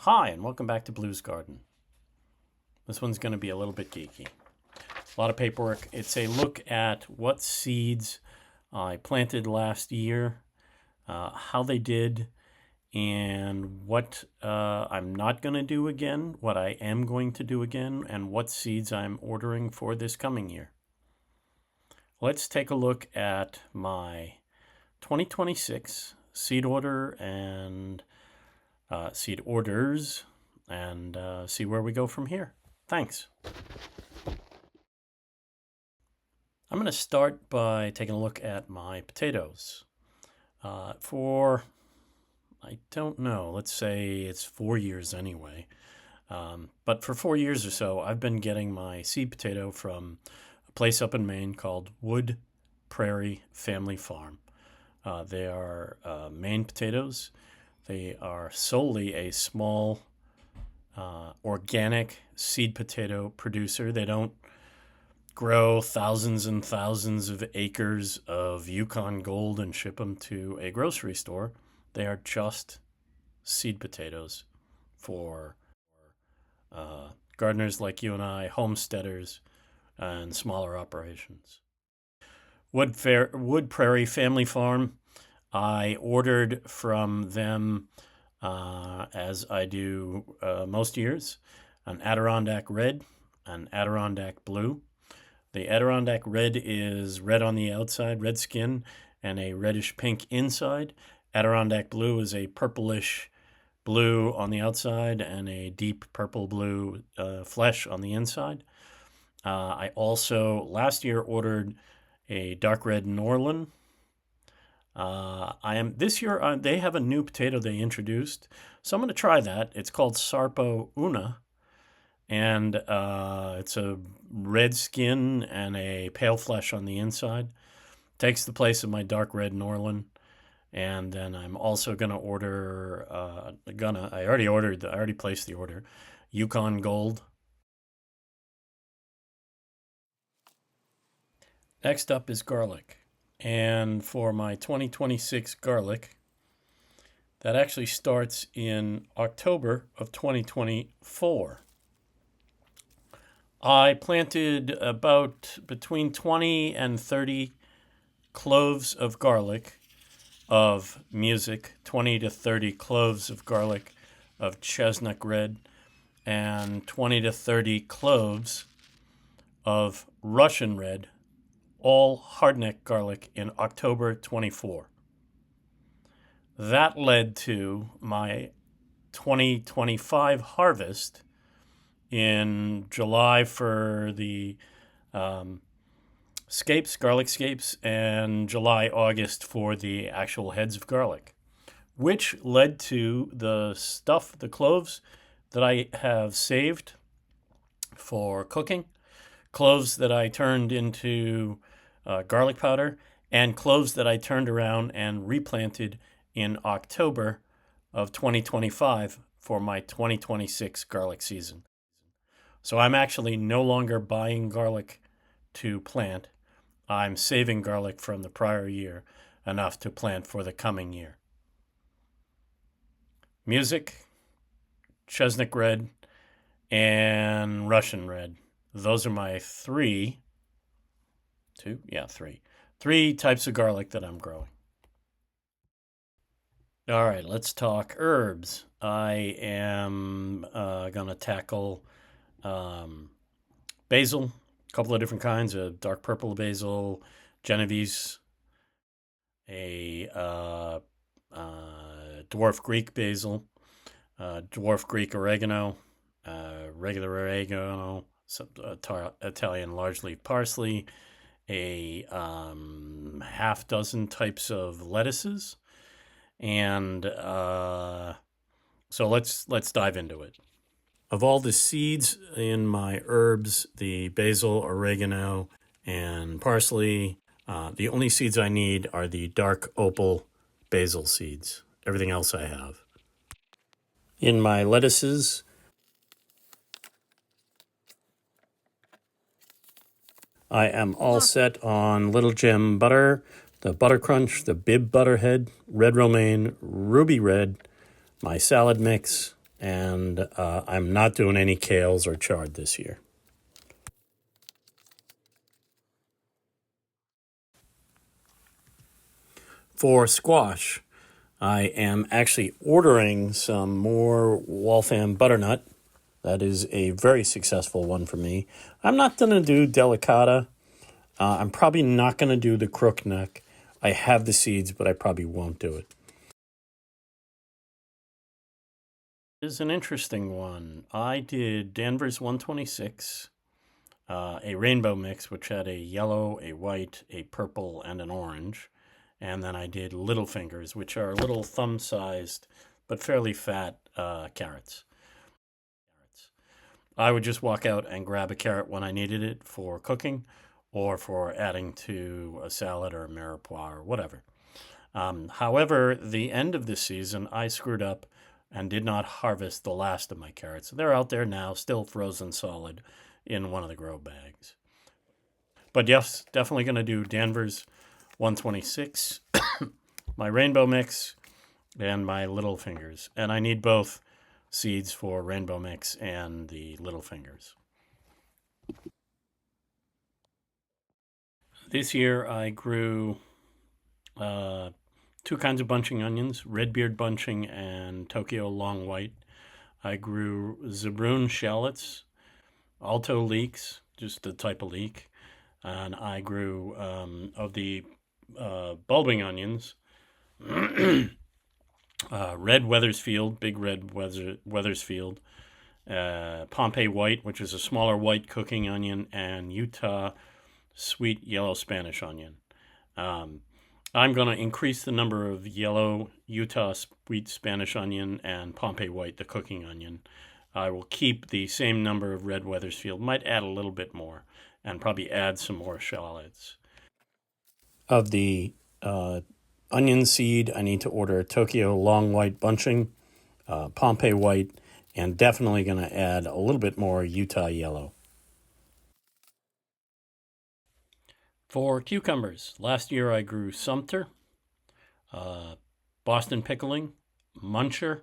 Hi, and welcome back to Blue's Garden. This one's going to be a little bit geeky. A lot of paperwork. It's a look at what seeds I planted last year, how they did, and what I'm not going to do again, what I am going to do again, and what seeds I'm ordering for this coming year. Let's take a look at my 2026 seed order and seed orders and see where we go from here. Thanks. I'm going to start by taking a look at my potatoes. I don't know, let's say it's 4 years anyway. But for 4 years or so, I've been getting my seed potato from a place up in Maine called Wood Prairie Family Farm. They are Maine potatoes. They are solely a small organic seed potato producer. They don't grow thousands and thousands of acres of Yukon Gold and ship them to a grocery store. They are just seed potatoes for gardeners like you and I, homesteaders, and smaller operations. Wood Prairie Family Farm. I ordered from them, as I do most years, an Adirondack Red, an Adirondack Blue. The Adirondack Red is red on the outside, red skin, and a reddish pink inside. Adirondack Blue is a purplish blue on the outside and a deep purple blue flesh on the inside. I also last year ordered a dark red Norland. This year they have a new potato they introduced, so I'm going to try that. It's called Sarpo Una, and it's a red skin and a pale flesh on the inside. Takes the place of my dark red Norland. And then I'm also going to order, I already placed the order, Yukon Gold. Next up is garlic. And for my 2026 garlic, that actually starts in October of 2024. I planted about between 20 and 30 cloves of garlic of music, 20 to 30 cloves of garlic of chestnut red, and 20 to 30 cloves of Russian red, all hardneck garlic in October 24. That led to my 2025 harvest in July for the garlic scapes, and July, August for the actual heads of garlic, which led to the cloves that I have saved for cooking, cloves that I turned into garlic powder, and cloves that I turned around and replanted in October of 2025 for my 2026 garlic season. So I'm actually no longer buying garlic to plant. I'm saving garlic from the prior year enough to plant for the coming year. Music, chestnut red, and Russian red. Those are my three types of garlic that I'm growing. All right, let's talk herbs. I am going to tackle basil, a couple of different kinds of dark purple basil, Genovese, a dwarf Greek basil, dwarf Greek oregano, regular oregano, Italian large-leaf parsley, a half dozen types of lettuces, and so let's dive into it. Of all the seeds in my herbs, the basil, oregano, and parsley, the only seeds I need are the dark opal basil seeds. Everything else I have. In my lettuces, I am all set on Little Gem butter, the Butter Crunch, the Bib Butterhead, Red Romaine, Ruby Red, my salad mix, and I'm not doing any kales or chard this year. For squash, I am actually ordering some more Waltham butternut. That is a very successful one for me. I'm not going to do delicata. I'm probably not going to do the crook neck. I have the seeds, but I probably won't do it. This is an interesting one. I did Danvers 126, a rainbow mix, which had a yellow, a white, a purple, and an orange. And then I did little fingers, which are little thumb-sized but fairly fat carrots. I would just walk out and grab a carrot when I needed it for cooking or for adding to a salad or a mirepoix or whatever. However, the end of this season, I screwed up and did not harvest the last of my carrots. They're out there now, still frozen solid in one of the grow bags. But yes, definitely going to do Danvers 126, my rainbow mix, and my little fingers. And I need both seeds for rainbow mix and the little fingers. This year I grew two kinds of bunching onions, redbeard bunching and Tokyo long white. I grew Zabroon shallots, alto leeks, just the type of leek. And I grew of the bulbing onions, red Weathersfield, big red Weathersfield, Pompeii white, which is a smaller white cooking onion, and Utah sweet yellow Spanish onion. I'm going to increase the number of yellow Utah sweet Spanish onion and Pompeii white, the cooking onion. I will keep the same number of red Weathersfield, might add a little bit more, and probably add some more shallots. Of the onion seed, I need to order Tokyo long white bunching, Pompeii white, and definitely going to add a little bit more Utah yellow. For cucumbers, last year I grew Sumter, Boston Pickling, Muncher,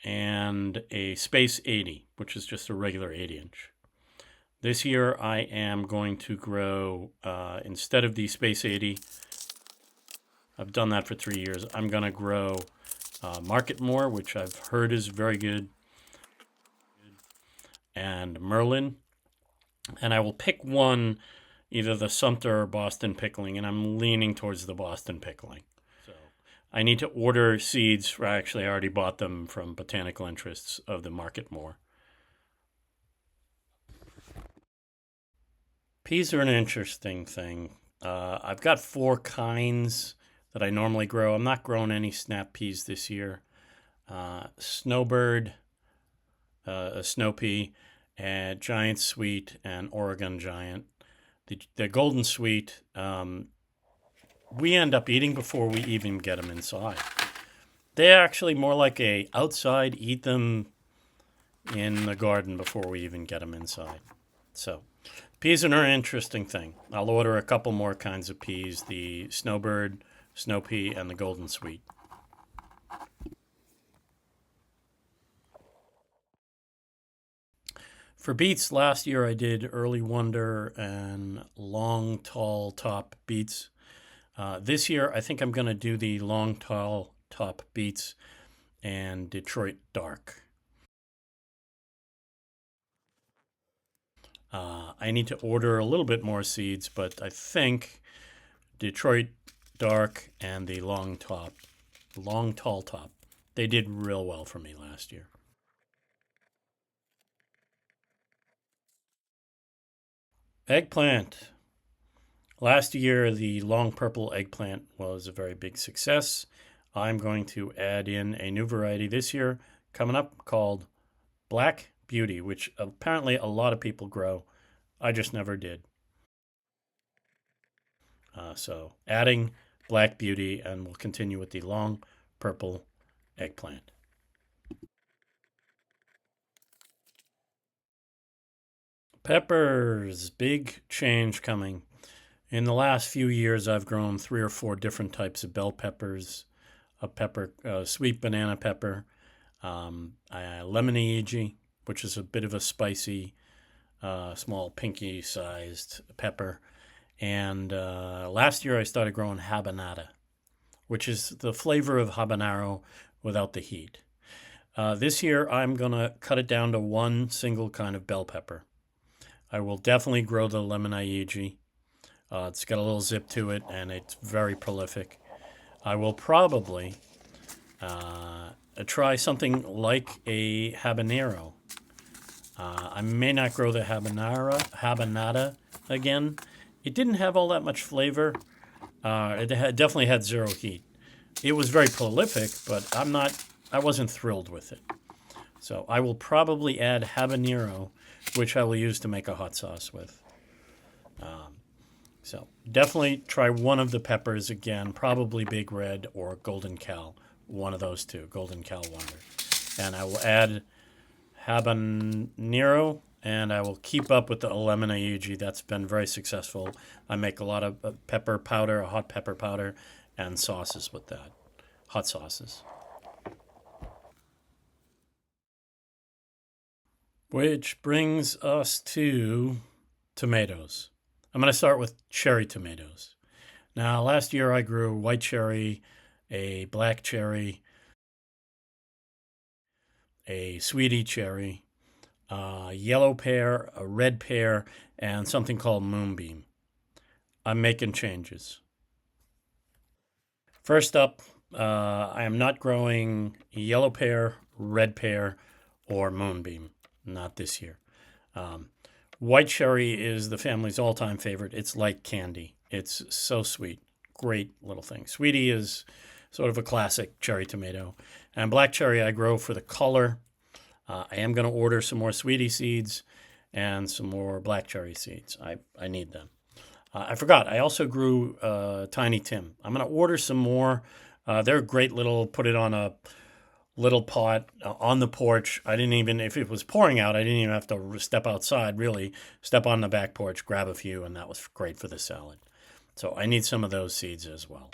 and a Space 80, which is just a regular 8-inch. This year I am going to grow, instead of the Space 80, I've done that for 3 years, I'm going to grow Marketmore, which I've heard is very good, and Merlin. And I will pick one, either the Sumter or Boston Pickling, and I'm leaning towards the Boston Pickling. So I need to order seeds. Actually, I already bought them from Botanical Interests of the Marketmore. Peas are an interesting thing. I've got 4 kinds that I normally grow. I'm not growing any snap peas this year. Snowbird, a snow pea, and giant sweet, and Oregon giant. The golden sweet, we end up eating before we even get them inside. They're actually more like a outside, eat them in the garden before we even get them inside. So peas are an interesting thing. I'll order a couple more kinds of peas, the snowbird, snow pea, and the golden sweet. For beets, last year I did Early Wonder and long, tall top beets. This year I think I'm going to do the long, tall top beets and Detroit dark. I need to order a little bit more seeds, but I think Detroit dark and the long, tall top, they did real well for me last year. Eggplant. Last year, the long purple eggplant was a very big success. I'm going to add in a new variety this year coming up called Black Beauty, which apparently a lot of people grow. I just never did. So adding Black Beauty, and we'll continue with the long purple eggplant. Peppers, big change coming. In the last few years, I've grown 3 or 4 different types of bell peppers, sweet banana pepper, lemon, which is a bit of a spicy, small pinky-sized pepper. And last year I started growing habanada, which is the flavor of habanero without the heat. This year I'm going to cut it down to one single kind of bell pepper. I will definitely grow the lemon. It's got a little zip to it, and it's very prolific. I will probably try something like a habanero. I may not grow the habanada again. It didn't have all that much flavor. Definitely had zero heat. It was very prolific, but I wasn't thrilled with it. So I will probably add habanero, which I will use to make a hot sauce with. So definitely try one of the peppers again, probably Big Red or Golden Cal, one of those two, Golden Cal Wonder. And I will add habanero, and I will keep up with the lemon. That's been very successful. I make a lot of pepper powder, hot pepper powder, and sauces with that, hot sauces. Which brings us to tomatoes. I'm going to start with cherry tomatoes. Now, last year I grew white cherry, a black cherry, a sweetie cherry, a yellow pear, a red pear, and something called moonbeam. I'm making changes. First up, I am not growing yellow pear, red pear, or moonbeam. Not this year. White cherry is the family's all-time favorite. It's like candy. It's so sweet. Great little thing. Sweetie is sort of a classic cherry tomato. And black cherry I grow for the color. I am going to order some more sweetie seeds and some more black cherry seeds. I need them. I forgot. I also grew Tiny Tim. I'm going to order some more. They're great little, put it on a little pot on the porch. I didn't even, if it was pouring out, I didn't even have to step outside, really. Step on the back porch, grab a few, and that was great for the salad. So I need some of those seeds as well.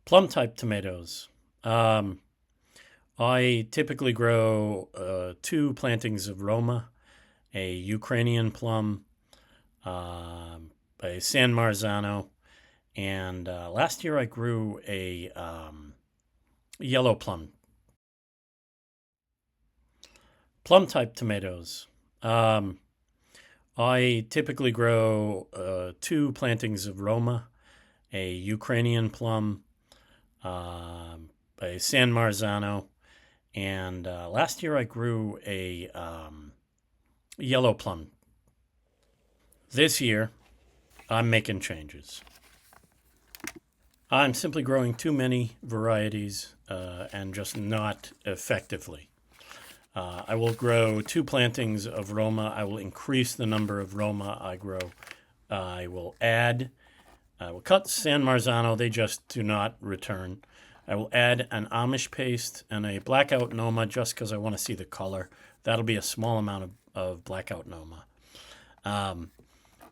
Plum type tomatoes. I typically grow 2 plantings of Roma, a Ukrainian plum, a San Marzano, and last year I grew a yellow plum. Plum type tomatoes. I typically grow 2 plantings of Roma, a Ukrainian plum, a San Marzano, and last year I grew a yellow plum. This year I'm making changes. I'm simply growing too many varieties and just not effectively. I will grow 2 plantings of Roma. I will increase the number of Roma I grow. I will cut San Marzano. They just do not return. I will add an Amish paste and a blackout Noma just because I want to see the color. That'll be a small amount of blackout Noma.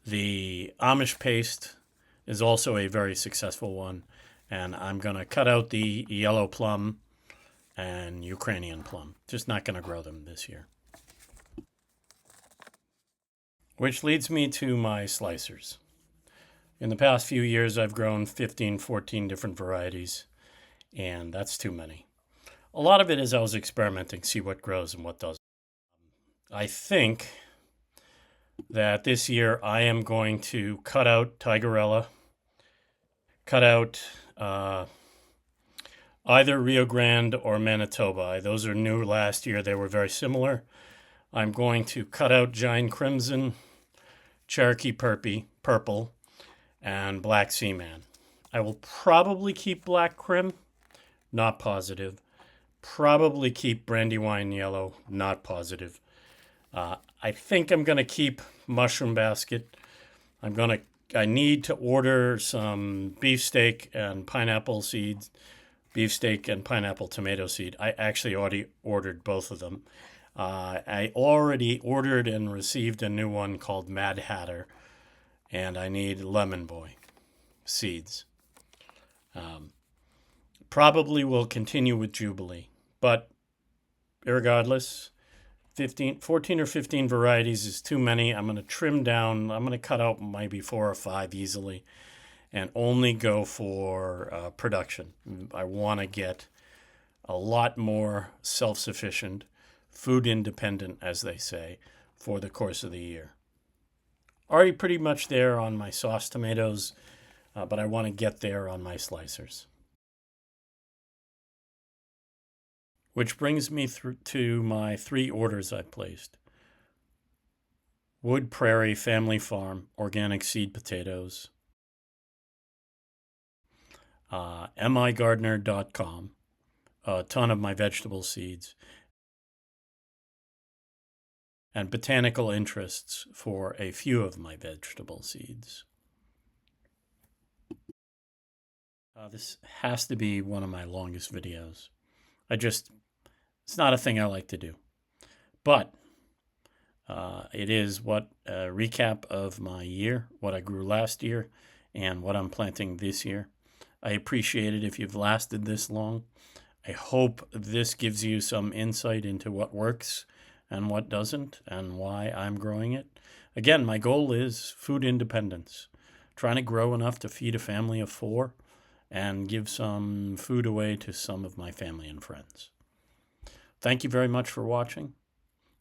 The Amish paste is also a very successful one. And I'm going to cut out the yellow plum and Ukrainian plum. Just not going to grow them this year. Which leads me to my slicers. In the past few years, I've grown 15, 14 different varieties, and that's too many. A lot of it is I was experimenting, see what grows and what doesn't. I think that this year I am going to cut out Tigerella, cut out either Rio Grande or Manitoba. Those are new last year. They were very similar. I'm going to cut out Giant Crimson, Cherokee Purple, and Black Seaman. I will probably keep Black Crim, not positive. Probably keep Brandywine Yellow, not positive. I think I'm going to keep Mushroom Basket. I need to order some beefsteak and pineapple seeds, beefsteak and pineapple tomato seed. I actually already ordered both of them. I already ordered and received a new one called Mad Hatter, and I need Lemon Boy seeds. Probably will continue with Jubilee, but regardless, 14 or 15 varieties is too many. I'm going to trim down. I'm going to cut out maybe 4 or 5 easily and only go for production. I want to get a lot more self-sufficient, food independent, as they say, for the course of the year. Already pretty much there on my sauce tomatoes, but I want to get there on my slicers. Which brings me to my 3 orders I placed. Wood Prairie Family Farm organic seed potatoes, migardener.com, a ton of my vegetable seeds, and botanical interests for a few of my vegetable seeds. This has to be one of my longest videos. It's not a thing I like to do. But it is a recap of my year, what I grew last year, and what I'm planting this year. I appreciate it if you've lasted this long. I hope this gives you some insight into what works and what doesn't and why I'm growing it. Again, my goal is food independence, trying to grow enough to feed a family of 4 and give some food away to some of my family and friends. Thank you very much for watching.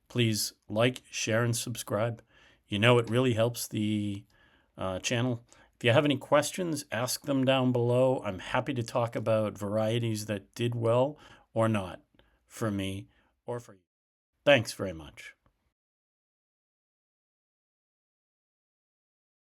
Please like, share, and subscribe. You know it really helps the channel. If you have any questions, ask them down below. I'm happy to talk about varieties that did well or not for me or for you. Thanks very much.